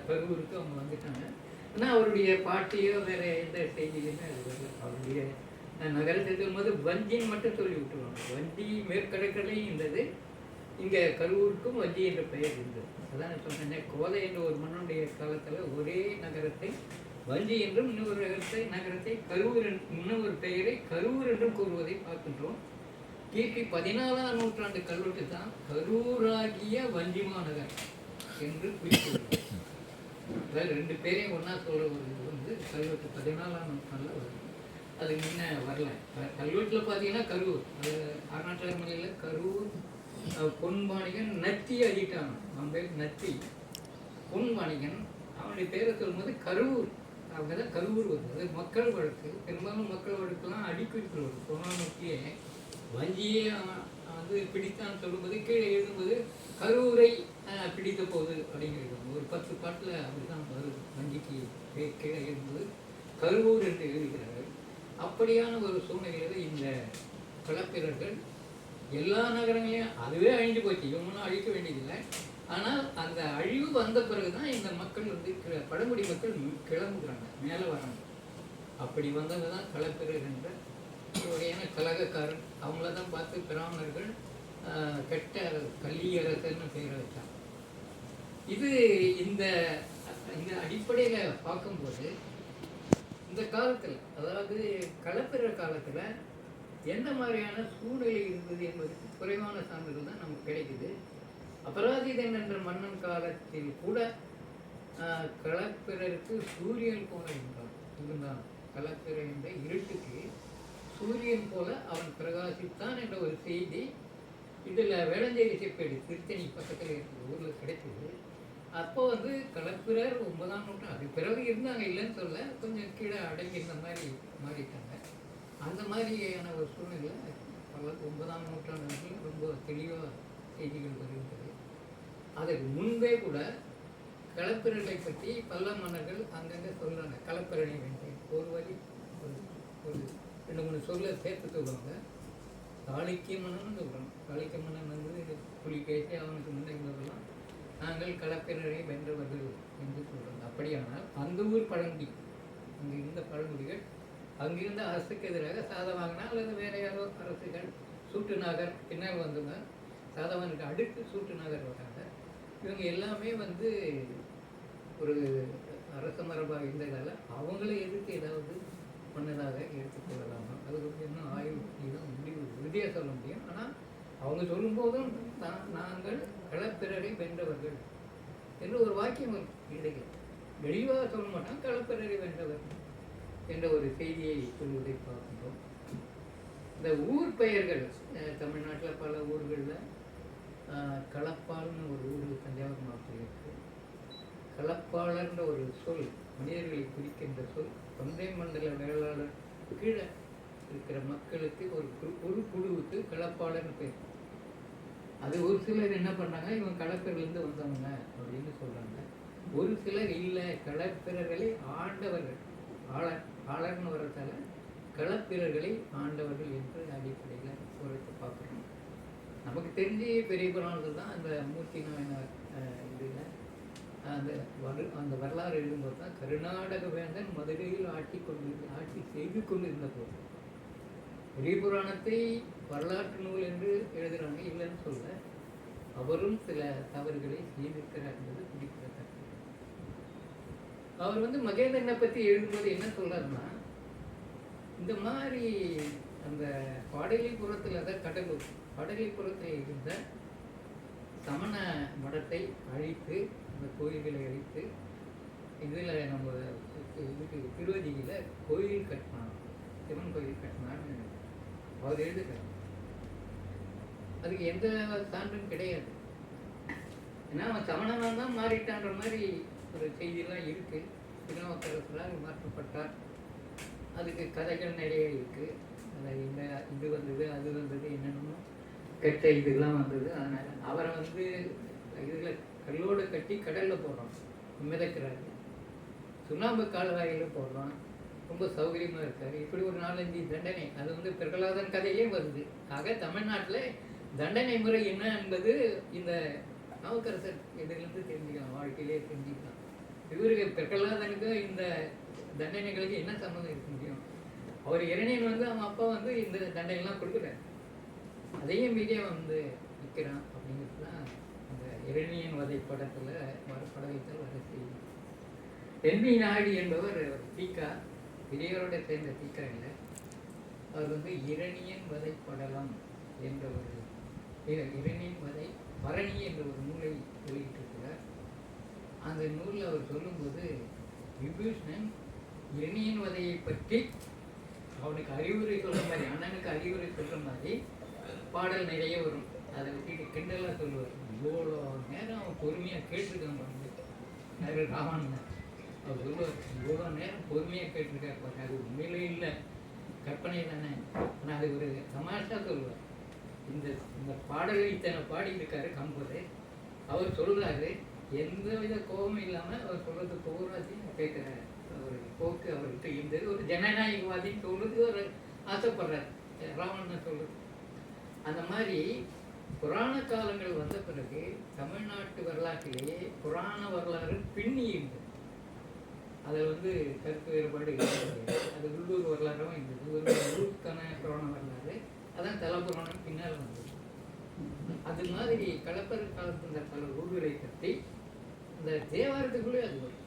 கரூருக்கு அவங்க வந்துட்டாங்க. ஆனால் அவருடைய பாட்டியோ வேறு எந்த செய்தியுமே அது வரல. அவருடைய நகரத்தை சொல்லும்போது வஞ்சின்னு மட்டும் சொல்லி விட்டுருவாங்க. வஞ்சி மேற்கடற்கரையும் இருந்தது, இங்கே கரூருக்கும் வஞ்சி என்ற பெயர் இருந்தது. அதான் நான் சொன்னேன், கோதை என்ற ஒரு மன்னனுடைய காலத்தில் ஒரே நகரத்தை வஞ்சி என்றும் இன்னொரு நகரத்தை கரூர் இன்னொரு பெயரை கரூர் என்றும் கூறுவதை பார்க்கின்றோம். கிபி 14ஆம் நூற்றாண்டு கல்வெட்டு தான் கரூராகிய வஞ்சி மாநகர் என்று குறிப்பிடுவோம். அதாவது ரெண்டு பேரையும் ஒன்றா சொல்கிற ஒரு இது வந்து கல்வெட்டு 14ஆம் நூற்றாண்டில் வருது. அது முன்ன வரல. கல்வெட்டில் பார்த்தீங்கன்னா கரூர், அது அருணாச்சல மலையில் கரூர். பொன்வாணிகன் நத்தி அடிட்டான், அவன் பேர் நத்தி. பொன்வாணிகன் அவனுடைய பேரை சொல்லும்போது கரூர், அவங்க தான் கரூர் வருது. அது மக்கள் வழக்கு, பெரும்பாலும் மக்கள் வழக்குலாம் அடிக்குறிப்பில் வருது. பொன்னானூற்றியே வஞ்சியை வந்து பிடித்தான்னு சொல்லும்போது கீழே எழுதும்போது கரூரை பிடித்த போது அப்படிங்கிறது ஒரு 10 பாட்டில் அப்படி தான் வருது. வஞ்சிக்கு கீழே எழுதும்போது கரூர் என்று எழுதுகிறார்கள். அப்படியான ஒரு சூழ்நிலையில் இந்த களப்பிரர்கள் எல்லா நகரங்களையும் அதுவே அழிஞ்சு போச்சு, இவங்களும் அழிக்க வேண்டியதில்லை. ஆனால் அந்த அழிவு வந்த பிறகு தான் இந்த மக்கள் வந்து பழங்குடி மக்கள் கிளம்புகிறாங்க, மேலே வராங்க. அப்படி வந்தவங்க தான் களப்பிரர் என்ற ஒரு வகையான கலகக்காரன். அவங்கள தான் பார்த்து பிராமணர்கள் கெட்ட கல்லியரசன்னு பெயரை வச்சாங்க. இது இந்த இந்த அடிப்படையில் பார்க்கும்போது இந்த காலத்தில், அதாவது களப்பிரர் காலத்தில் எந்த மாதிரியான சூழ்நிலை இருந்தது என்பதற்கு குறைவான சான்றுகள் தான் நமக்கு கிடைக்குது. அபராஜிதன் என்ற மன்னன் காலத்தில் கூட களப்பிரருக்கு சூரியன் போல இருந்தான். களப்பிரர் என்ற இருட்டுக்கு சூரியன் போல அவன் பிரகாசித்தான் என்ற ஒரு செய்தி இதில் வேளஞ்சேரி செப்பேடு திருத்தணி பக்கத்தில் இருக்கிற ஊரில் கிடைக்குது. அப்போ வந்து களப்பிரர் 9ஆம் நூற்றாண்டு, அது பிறகு இருந்தாங்க, இல்லைன்னு சொல்ல, கொஞ்சம் கீழே அடங்கி இந்த மாதிரி மாறிட்டாங்க. அந்த மாதிரியான ஒரு சூழ்நிலை 9ஆம் நூற்றாண்டு ரொம்ப தெளிவாக செய்திகள் வருகின்றது. அதற்கு முன்பே கூட களப்பிரர்களை பற்றி பல்ல மன்னர்கள் அங்கங்கே சொல்கிறாங்க. களப்பிரனை வேண்டேன் ஒரு வரி ஒரு 2-3 சொல்ல சேர்த்து சொல்லுவாங்க. சாளுக்கிய மன்னன் சொல்கிறாங்க. சாளுக்கிய மன்னன் வந்து புலிகேசி அவனுக்கு முன்னே இருந்ததெல்லாம் நாங்கள் களப்பிரரை வென்றவர்கள் என்று சொல்கிறாங்க. அப்படியானால் அந்த ஊர் பழங்குடி, அங்கே இருந்த பழங்குடிகள் அங்கிருந்த அரசுக்கு எதிராக சாதவாகனா அல்லது வேற யாரோ அரசுகள், சூட்டு நாகர் பின்னால் வந்தவங்க, சாதவானுக்கு அடுத்து சூட்டு நாகர் வராங்க. இவங்க எல்லாமே வந்து ஒரு அரச மரபாக இருந்ததால் அவங்கள எதிர்த்து ஏதாவது பண்ணதாக எடுத்துக்கொள்ளலாமா, அது வந்து இன்னும் ஆய்வு தான் முடிவு உறுதியாக சொல்ல முடியும். ஆனால் அவங்க சொல்லும்போதும் நாங்கள் களப்பிரரை வென்றவர்கள் என்று ஒரு வாக்கியம் கிடைக்கும். தெளிவாக சொல்ல மாட்டான், களப்பிரரை வென்றவர்கள் என்ற ஒரு செய்தியை சொல்வதை பார்க்கின்றோம். இந்த ஊர் பெயர்கள் தமிழ்நாட்டில் பல ஊர்களில் களப்பால்னு ஒரு ஊர் தஞ்சாவூர் மாவட்டத்தில் இருக்குது. களப்பாளர்ன்ற ஒரு சொல் மனிதர்களை குறிக்கின்ற சொல். தொண்டை மண்டல வேளாளர் கீழே இருக்கிற மக்களுக்கு ஒரு குழுவுக்கு களப்பாளர்னு பேர். அது ஒரு சிலர் என்ன பண்ணாங்க, இவங்க களப்பிரர்லேருந்து வந்தவங்க அப்படின்னு சொல்கிறாங்க. ஒரு சிலர் இல்லை, களப்பிரர்களை ஆண்டவர்கள், ஆளர்னு வரதால களப்பிரர்களை ஆண்டவர்கள் என்று அடிப்படையில் சொல்லிட்டு பார்க்குறோம். நமக்கு தெரிஞ்ச பெரிய புராணத்தில் தான் அந்த மூர்த்தி நாயனார் இதில் அந்த வரலாறு எழுதும்போது தான் கர்நாடக வேந்தன் மதுரையில் ஆட்சி செய்து கொண்டு இருந்த போது பெரிய புராணத்தை வரலாற்று நூல் என்று எழுதுகிறாங்க, இல்லைன்னு சொல்ல. அவரும் சில தவறுகளை செய்திருக்கிறார் என்பது குறிப்பிடத்தக்கது. அவர் வந்து மகேந்திரனை பற்றி எழுதும்போது என்ன சொல்றாருன்னா, இந்த மாதிரி அந்த பாடலிபுரத்தில், அதாவது கடலூர் பாடலிபுரத்தில் இருந்த சமண மடத்தை அழித்து, அந்த கோயில்களை அழித்து, இதில் நம்ம இதுக்கு திருவதியில் கோயில் கட்டினான், சிவன் கோயில் கட்டினான்னு அவர் எழுதுகிறார். அதுக்கு எந்த சான்றும் கிடையாது. ஏன்னா அவன் சமணனாக தான் மாறிட்டான்ற மாதிரி ஒரு செய்தியெல்லாம் இருக்குது. திருநாவுக்கரசரால் மாற்றப்பட்டார், அதுக்கு கதைகள் நிறைய இருக்குது. அதை இந்த இது வந்தது அது வந்தது என்னென்னமோ கெட்ட இதுலாம் வந்தது. அதனால் அவரை வந்து இதில் கல்லோடு கட்டி கடலில் போடுறான், மிதக்கிறாரு. சுண்ணாம்பு கால்வாயில் போடுறான், ரொம்ப சௌகரியமாக இருக்கார். இப்படி ஒரு 4-5 தண்டனை, அது வந்து பிரகலாதன் கதையிலே வருது. ஆக தமிழ்நாட்டில் தண்டனை முறை என்ன என்பது இந்த நாவுக்கரசர் இதிலிருந்து தெரிஞ்சுக்கலாம், வாழ்க்கையிலே தெரிஞ்சுக்கலாம். இவருக்கு பிரகலாதனுக்கு இந்த தண்டனைகளுக்கு என்ன சம்மந்தம் இருக்க முடியும்? அவர் இரணியன் வந்து அவன் அப்பா வந்து இந்த தண்டனைலாம் கொடுக்குறாரு, அதையும் மீறி அவன் வந்து நிற்கிறான் அப்படிங்கிறது தான் அந்த இரணியன் வதை படத்தில் படவைத்தல் வர செய்தி. தென்பி நாயுடு என்பவர் தீக்கா, பெரியவரோட சேர்ந்த தீக்கா இல்லை, அவர் வந்து இரணியன் வதை படலம் என்ற ஒரு இரணியன் வதை பரணி என்ற ஒரு நூலை வெளியிட்டிருக்கிறார். அந்த நூலில் அவர் சொல்லும்போது விபீஷணன் இரணியன் வதையை பற்றி அவனுக்கு அறிவுரை சொல்கிற மாதிரி, அண்ணனுக்கு அறிவுரை சொல்கிற மாதிரி பாடல் நிறைய வரும். அதை வச்சுட்டு கிண்டலாக சொல்லுவார், இவ்வளோ நேரம் அவன் பொறுமையாக கேட்டிருக்கான் பாருங்க, யாரு ராவணன். அவர் சொல்லுவார், இவ்வளோ நேரம் பொறுமையாக கேட்டிருக்காரு பாருங்க, அது உண்மையிலே இல்லை, கற்பனை தானே. ஆனால் அது ஒரு தமாஷா சொல்லுவார். இந்த இந்த பாடலை இத்தனை பாடியிருக்காரு கம்பர், அவர் சொல்கிறாரு எந்த வித கோபமும் இல்லாமல் அவர் சொல்கிறது பூராத்தையும் கேட்குற ஒரு போக்கு அவர்கிட்ட இருந்தது. ஒரு ஜனநாயகவாதின்னு சொல்றது ஒரு ஆசைப்படுறார் ராவணன் சொல்றது. அந்த மாதிரி புராண காலங்கள் வந்த பிறகு தமிழ்நாட்டு வரலாற்றிலேயே புராண வரலாறு பின்னி இருந்தது. அதில் வந்து கருத்து வேறுபாடு இருந்தது. அது உள்ளூர் வரலாறும் இருந்தது, ஒரு உள்ளூருக்கான புராண வரலாறு, அதான் தலபுராணம் பின்னால் வந்தது. அது மாதிரி கலப்பர காலத்து இந்த பல ஊர்களை பற்றி இந்த தேவாரத்துக்குள்ளே அது வரும்.